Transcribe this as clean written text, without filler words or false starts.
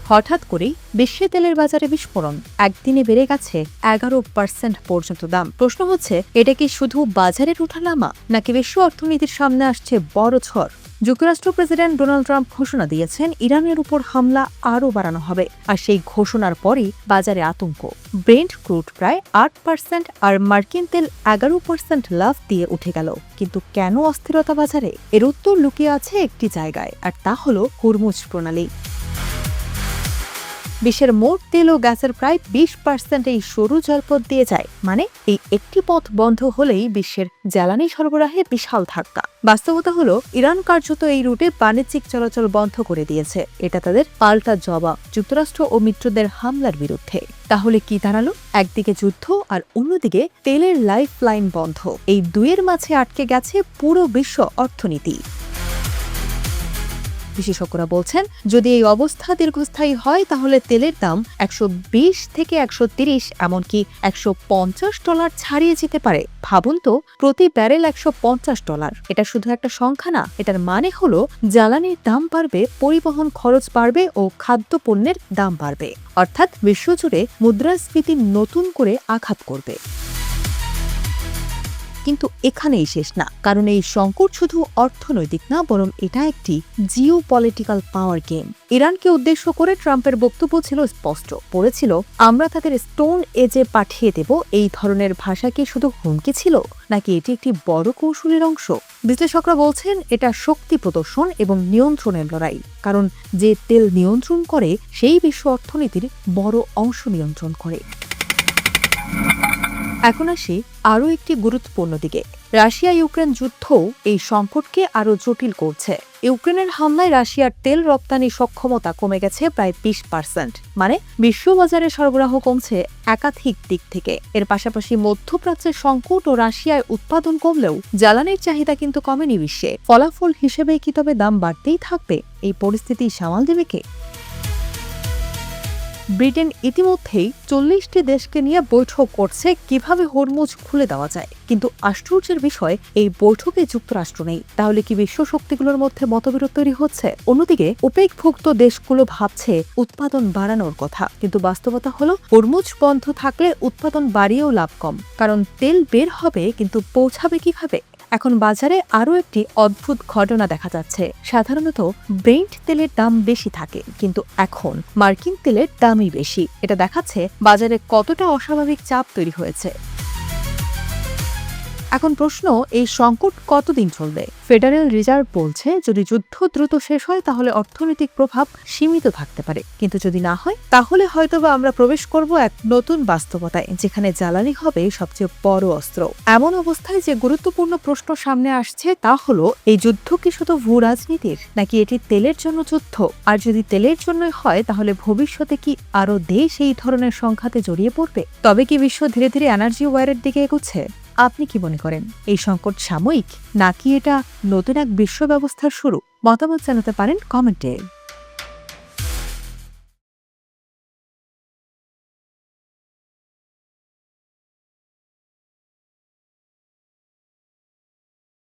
হঠাৎ করেই বিশ্বে তেলের বাজারে বিস্ফোরণ, একদিনে বেড়ে গেছে 11% পর্যন্ত দাম। প্রশ্ন হচ্ছে, এটা কি শুধু বাজারের ওঠানামা, নাকি বিশ্ব অর্থনীতির সামনে আসছে বড় ঝড়? যুক্তরাষ্ট্র প্রেসিডেন্ট ডোনাল্ড ট্রাম্প ঘোষণা দিয়েছেন ইরানের উপর হামলা আরও বাড়ানো হবে, আর সেই ঘোষণার পরই বাজারে আতঙ্ক। ব্রেন্ট ক্রুড প্রায় 8% আর মার্কিন তেল 11% লাভ দিয়ে উঠে গেল। কিন্তু কেন অস্থিরতা বাজারে? এর উত্তর লুকিয়ে আছে একটি জায়গায়, আর তা হল হরমুজ প্রণালী। বিশ্বের মোট তেল ও গ্যাসের প্রায় 20% এই সরু জলপথ দিয়ে যায়। মানে এই একটি পথ বন্ধ হলেই বিশ্বের জ্বালানি সরবরাহে বিশাল ধাক্কা। বাস্তবতা হলো, ইরান কার্যত এই রুটে বাণিজ্যিক চলাচল বন্ধ করে দিয়েছে। এটা তাদের পাল্টা জবাব যুক্তরাষ্ট্র ও মিত্রদের হামলার বিরুদ্ধে। তাহলে কি দাঁড়ালো? একদিকে যুদ্ধ আর অন্যদিকে তেলের লাইফ লাইন বন্ধ। এই দুয়ের মাঝে আটকে গেছে পুরো বিশ্ব অর্থনীতি। বিশেষজ্ঞরা বলছেন, যদি এই অবস্থা দীর্ঘস্থায়ী হয় তাহলে তেলের দাম 120 থেকে 130 এমনকি $150 ছাড়িয়ে যেতে পারে। ভাবুন তো, প্রতি ব্যারেল $150। এটা শুধু একটা সংখ্যা না, এটার মানে হলো জ্বালানির দাম বাড়বে, পরিবহন খরচ বাড়বে ও খাদ্যপণ্যের দাম বাড়বে। অর্থাৎ বিশ্বজুড়ে মুদ্রাস্ফীতি নতুন করে আঘাত করবে। কিন্তু এখানেই শেষ না, কারণ এই সংকট শুধু অর্থনৈতিক না, বরং এটা একটি জিও পলিটিক্যাল পাওয়ার গেম। ইরানকে উদ্দেশ্য করে ট্রাম্পের বক্তব্য ছিল স্পষ্ট, বলেছিল, আমরা তাদের স্টোন এজে পাঠিয়ে দেব। এই ধরনের ভাষা কি শুধু হুমকি ছিল, নাকি এটি একটি বড় কৌশলের অংশ? বিশ্লেষকরা বলছেন, এটা শক্তি প্রদর্শন এবং নিয়ন্ত্রণের লড়াই। কারণ যে তেল নিয়ন্ত্রণ করে, সেই বিশ্ব অর্থনীতির বড় অংশ নিয়ন্ত্রণ করে। এখন আসি আরও একটি গুরুত্বপূর্ণ দিকে। রাশিয়া ইউক্রেন যুদ্ধ এই সংকটকে আরও জটিল করছে। ইউক্রেনের হামলায় রাশিয়ার তেল রপ্তানি সক্ষমতা কমে গেছে প্রায় 20%। মানে বিশ্ববাজারে সরবরাহ কমছে একাধিক দিক থেকে। এর পাশাপাশি মধ্যপ্রাচ্যের সংকট ও রাশিয়ায় উৎপাদন কমলেও জ্বালানির চাহিদা কিন্তু কমেনি বিশ্বে। ফলাফল হিসেবে কি তবে দাম বাড়তেই থাকবে? এই পরিস্থিতি সামাল দেবে কে? ব্রিটেন ইতিমধ্যেই 40টি দেশকে নিয়ে বৈঠক করছে কিভাবে হরমুজ খুলে দেওয়া যায়। কিন্তু আশ্চর্যের বিষয়, এই বৈঠকে যুক্তরাষ্ট্র নেই। তাহলে কি বিশ্ব শক্তিগুলোর মধ্যে মতবিরোধ তৈরি হচ্ছে? অন্যদিকে ওপেকভুক্ত দেশগুলো ভাবছে উৎপাদন বাড়ানোর কথা, কিন্তু বাস্তবতা হলো হরমুজ বন্ধ থাকলে উৎপাদন বাড়িয়েও লাভ কম। কারণ তেল বের হবে, কিন্তু পৌঁছাবে কিভাবে? এখন বাজারে আরও একটি অদ্ভুত ঘটনা দেখা যাচ্ছে। সাধারণত ব্রেন্ট তেলের দাম বেশি থাকে, কিন্তু এখন মার্কিন তেলের দামই বেশি। এটা দেখাচ্ছে বাজারে কতটা অস্বাভাবিক চাপ তৈরি হয়েছে। এখন প্রশ্ন, এই সংকট কতদিন চলবে? ফেডারেল রিজার্ভ বলছে, যদি যুদ্ধ দ্রুত শেষ হয় তাহলে অর্থনৈতিক প্রভাব সীমিত থাকতে পারে, কিন্তু যদি না হয় তাহলে হয়তোবা আমরা প্রবেশ করব এক নতুন বাস্তবতায়, যেখানে জ্বালানি হবে সবচেয়ে বড় অস্ত্র। এমন অবস্থায় যে গুরুত্বপূর্ণ প্রশ্ন সামনে আসছে তা হলো, এই যুদ্ধ কি শুধু ভূ রাজনীতির, নাকি এটি তেলের জন্য যুদ্ধ? আর যদি তেলের জন্যই হয়, তাহলে ভবিষ্যতে কি আরো দেশ এই ধরনের সংঘাতে জড়িয়ে পড়বে? তবে কি বিশ্ব ধীরে ধীরে এনার্জি ওয়ারের দিকে এগোচ্ছে? আপনি কি মনে করেন, এই সংকট সাময়িক, নাকি এটা নতুন এক বিশ্ব ব্যবস্থার শুরু? মতামত জানাতে পারেন কমেন্টে।